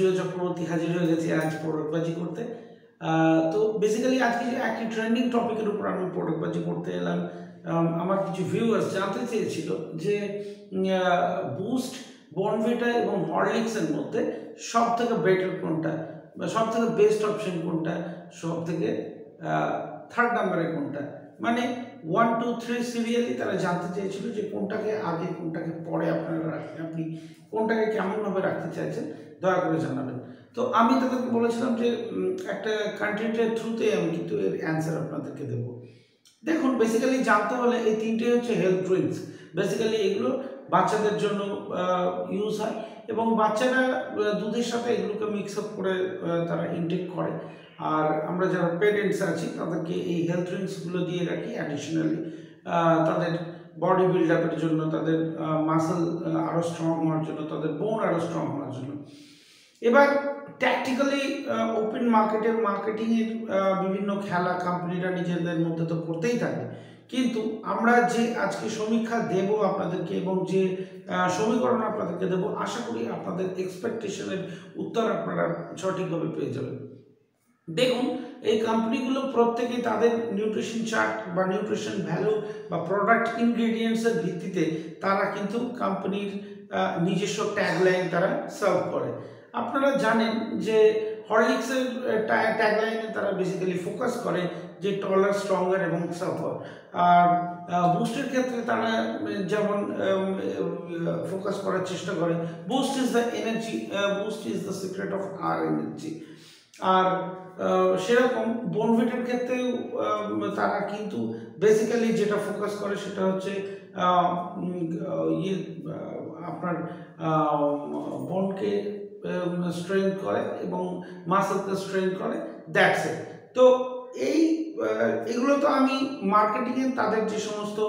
Zero Chakraborty হাজির হয়ে গেছি আজ প্রোডাক্টবাজি করতে। তো বেসিক্যালি আজকে একটি ট্রেন্ডিং টপিকের উপর আমি প্রোডাক্টবাজি করতে এলাম। আমার কিছু ভিউয়ার্স জানতে চেয়েছিল যে বুস্ট, বর্নভিটা এবং হরলিক্সের মধ্যে সব থেকে বেটার কোনটা, বা সব থেকে বেস্ট অপশন কোনটা, সব থেকে থার্ড নাম্বারে কোনটা, মানে 1, 2, 3 সিরিয়ালি তারা জানতে চেয়েছিল যে কোনটাকে আগে কোনটাকে পরে আপনারা রাখেন, আপনি কোনটাকে কেমনভাবে রাখতে চাইছেন দয়া করে জানাবেন। তো আমি তাদেরকে বলেছিলাম যে একটা কন্টেন্টের থ্রুতে আমি কিন্তু এর অ্যান্সার আপনাদেরকে দেবো। দেখুন, বেসিক্যালি জানতে হলে এই তিনটে হচ্ছে হেলথ ড্রিঙ্কস। বেসিক্যালি এগুলো বাচ্চাদের জন্য ইউজ হয় এবং বাচ্চারা দুধের সাথে এগুলোকে মিক্স আপ করে তারা ইনটেক করে। আর আমরা যারা পেরেন্টস আছি তাদেরকে এই হেলথ ড্রিঙ্কসগুলো দিয়ে রাখি অ্যাডিশনালি তাদের বডি বিল্ড আপের জন্য, তাদের মাসেল আরও স্ট্রং হওয়ার জন্য, তাদের বোন আরও স্ট্রং হওয়ার জন্য। এবার ট্যাকটিক্যালি ওপেন মার্কেটিংয়ের বিভিন্ন খেলা কোম্পানিরা নিজেদের মধ্যে তো করতেই থাকে, কিন্তু আমরা যে আজকে সমীক্ষা দেব আপনাদেরকে এবং যে সমীকরণ আপনাদেরকে দেব, আশা করি আপনাদের এক্সপেকটেশনের উত্তর আপনারা সঠিকভাবে পেয়ে যাবেন। দেখুন, এই কোম্পানিগুলো প্রত্যেকেই তাদের নিউট্রিশন চার্ট বা নিউট্রিশন ভ্যালু বা প্রোডাক্ট ইনগ্রেডিয়েন্টসের ভিত্তিতে তারা কিন্তু কোম্পানির নিজস্ব ট্যাগলাইন তারা সার্ভ করে। আপনারা জানেন যে হরলিক্সের ট্যাগলাইনে তারা বেসিক্যালি ফোকাস করে যে টলার, স্ট্রঙ্গার এবং সাফার। আর বুস্টের ক্ষেত্রে তারা যেমন ফোকাস করার চেষ্টা করে boost is the energy, boost is the secret of our energy. আর সেরকম বর্নভিটার ক্ষেত্রেও তারা কিন্তু বেসিক্যালি যেটা ফোকাস করে সেটা হচ্ছে আপনার বোনকে স্ট্রেংথ করে এবং মাসেলকে স্ট্রেংথ করে, দ্যাটস ইট। তো এগুলো তো আমি মার্কেটিংয়ে তাদের যে সমস্ত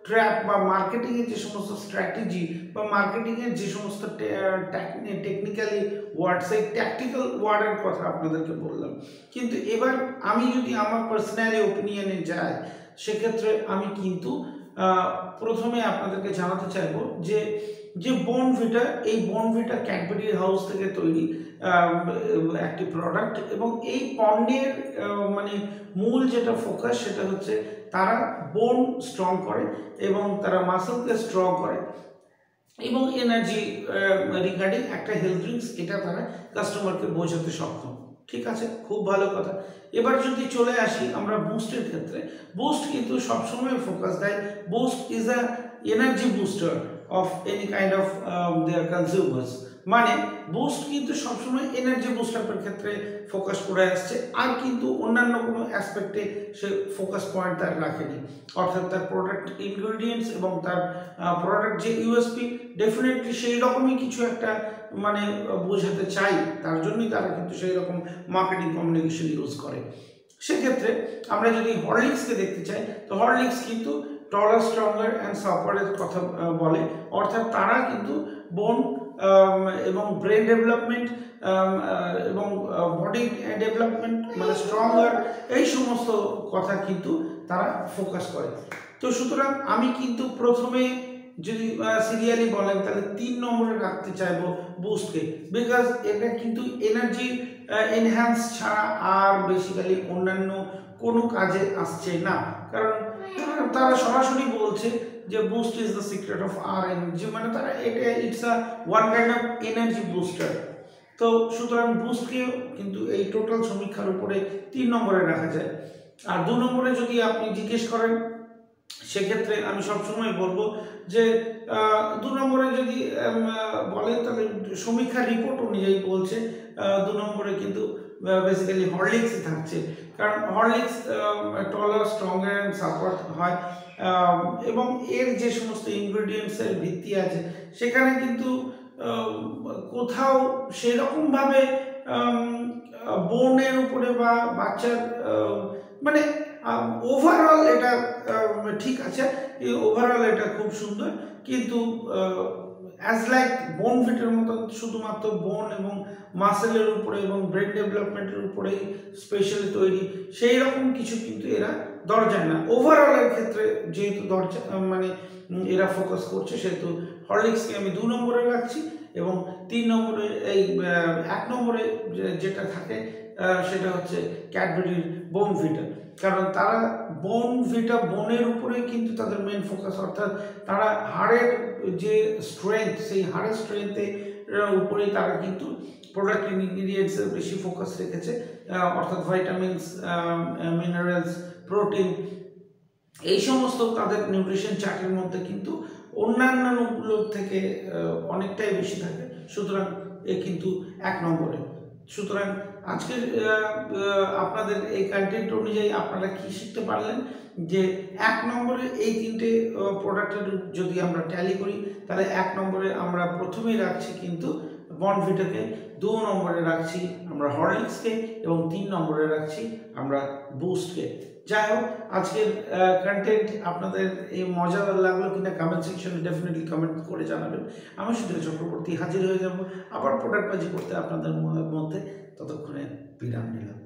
ট্র্যাপ বা মার্কেটিংয়ের যে সমস্ত স্ট্র্যাটেজি বা মার্কেটিংয়ের যে সমস্ত টেকনিক্যালি ওয়ার্ড, সেই ট্যাকটিক্যাল ওয়ার্ডের কথা আপনাদেরকে বললাম। কিন্তু এবার আমি যদি আমার পার্সোনালি ওপিনিয়নে যাই, সেক্ষেত্রে আমি কিন্তু প্রথমে আপনাদেরকে জানাতে চাইবো যে বর্নভিটা, এই বর্নভিটা ক্যাডবেরি হাউস থেকে তৈরি একটি প্রোডাক্ট এবং এই পণ্যের মানে মূল যেটা ফোকাস সেটা হচ্ছে তারা বোন স্ট্রং করে এবং তারা মাসেলকে স্ট্রং করে এবং এনার্জি রিগার্ডিং একটা হেলথ ড্রিঙ্কস, এটা তারা কাস্টমারকে বোঝাতে সক্ষম। ঠিক আছে, খুব ভালো কথা। এবার যদি চলে আসি আমরা বুস্টের ক্ষেত্রে, বুস্ট কিন্তু সবসময় ফোকাস দেয়, boost is a energy booster of any kind of their consumers. মানে বুস্ট কিন্তু সবসময় এনার্জি বুস্টারের ক্ষেত্রে ফোকাস করে আসছে, আর কিন্তু অন্যান্য কোনো অ্যাসপেক্টে সে ফোকাস পয়েন্ট তার রাখেনি। অর্থাৎ তার প্রোডাক্ট ইনগ্রেডিয়েন্টস এবং তার প্রোডাক্ট যে ইউএসপি, ডেফিনেটলি সেই রকমই কিছু একটা মানে বোঝাতে চাই, তার জন্যই তারা কিন্তু সেই রকম মার্কেটিং কমিউনিকেশন ইউজ করে। সেক্ষেত্রে আমরা যদি হরলিক্সকে দেখতে চাই, তো হরলিক্স কিন্তু টলার, স্ট্রঙ্গার অ্যান্ড সাফারের কথা বলে, অর্থাৎ তারা কিন্তু বোন এবং ব্রেন ডেভেলপমেন্ট এবং বডি ডেভেলপমেন্ট মানে স্ট্রঙ্গার, এই সমস্ত কথা কিন্তু তারা ফোকাস করে। তো সুতরাং আমি কিন্তু প্রথমে যদি সিরিয়ালি বলেন তাহলে 3 নম্বরে রাখতে চাইবো বুস্টকে, বিকজ এটা কিন্তু এনার্জি এনহ্যান্স ছাড়া আর বেসিক্যালি অন্যান্য কোনো কাজে আসছে না। কারণ তারা সরাসরি বলছে যে boost is the secret of our energy, মানে তারা এটা it's a one kind of energy booster. তো সুতরাং বুস্টকে কিন্তু এই টোটাল সমীক্ষার উপরে 3 নম্বরে রাখা যায়। আর 2 নম্বরে যদি আপনি জিজ্ঞেস করেন, সেক্ষেত্রে আমি সবসময় বলবো যে 2 নম্বরে যদি বলে তাহলে সমীক্ষার রিপোর্ট অনুযায়ী বলছে 2 নম্বরে কিন্তু বেসিক্যালি হরলিক্সই থাকছে। কারণ Horlicks taller, stronger and support হয় এবং এর যে সমস্ত ইনগ্রেডিয়েন্টসের ভিত্তি আছে সেখানে কিন্তু কোথাও সেরকমভাবে বোনের উপরে বা বাচ্চার মানে ওভারঅল এটা ঠিক আছে, ওভারঅল এটা খুব সুন্দর, কিন্তু অ্যাজ লাইক বর্নভিটার মতো শুধুমাত্র বোন এবং মাসেলের উপরে এবং ব্রেন ডেভেলপমেন্টের উপরেই স্পেশালি তৈরি, সেই রকম কিছু কিন্তু এরা দরজায় না। ওভারঅলের ক্ষেত্রে যেহেতু দরজা মানে এরা ফোকাস করছে, সেহেতু হরলিক্সকে আমি 2 নম্বরে রাখছি এবং 3 নম্বরে এই 1 নম্বরে যেটা থাকে সেটা হচ্ছে ক্যাডবেরির বোর্নভিটা। কারণ তারা বোর্নভিটা বোনের উপরে কিন্তু তাদের মেন ফোকাস, অর্থাৎ তারা হাড়ের যে স্ট্রেংথ, সেই হাড়ের স্ট্রেংথের উপরেই তারা কিন্তু প্রোডাক্ট ইনগ্রিডিয়েন্টসের বেশি ফোকাস রেখেছে, অর্থাৎ ভাইটামিনস, মিনারেলস, প্রোটিন, এই সমস্ত তাদের নিউট্রিশন চার্টের মধ্যে কিন্তু অন্যান্যগুলোর থেকে অনেকটাই বেশি থাকে। সুতরাং এ কিন্তু 1 নম্বরে। সুতরাং আজকের আপনাদের এই কন্টেন্ট অনুযায়ী আপনারা কি শিখতে পারলেন, যে 1 নম্বরে এই 3টে প্রোডাক্টের যদি আমরা ট্যালি করি, তাহলে 1 নম্বরে আমরা প্রথমেই রাখছি কিন্তু বর্নভিটাকে, 2 নম্বরে রাখছি আমরা হরলিক্সকে এবং 3 নম্বরে রাখছি আমরা বুস্টকে। যাই হোক, আজকের কন্টেন্ট আপনাদের এই মজাদার লাগলো কিনা কমেন্ট সেকশনে ডেফিনেটলি কমেন্ট করে জানাবেন। আমি সুধীর চক্রবর্তী হাজির হয়ে যাব আবার প্রোডাক্ট বাজি করতে আপনাদের মধ্যে। ততক্ষণে বিরাম নিলাম।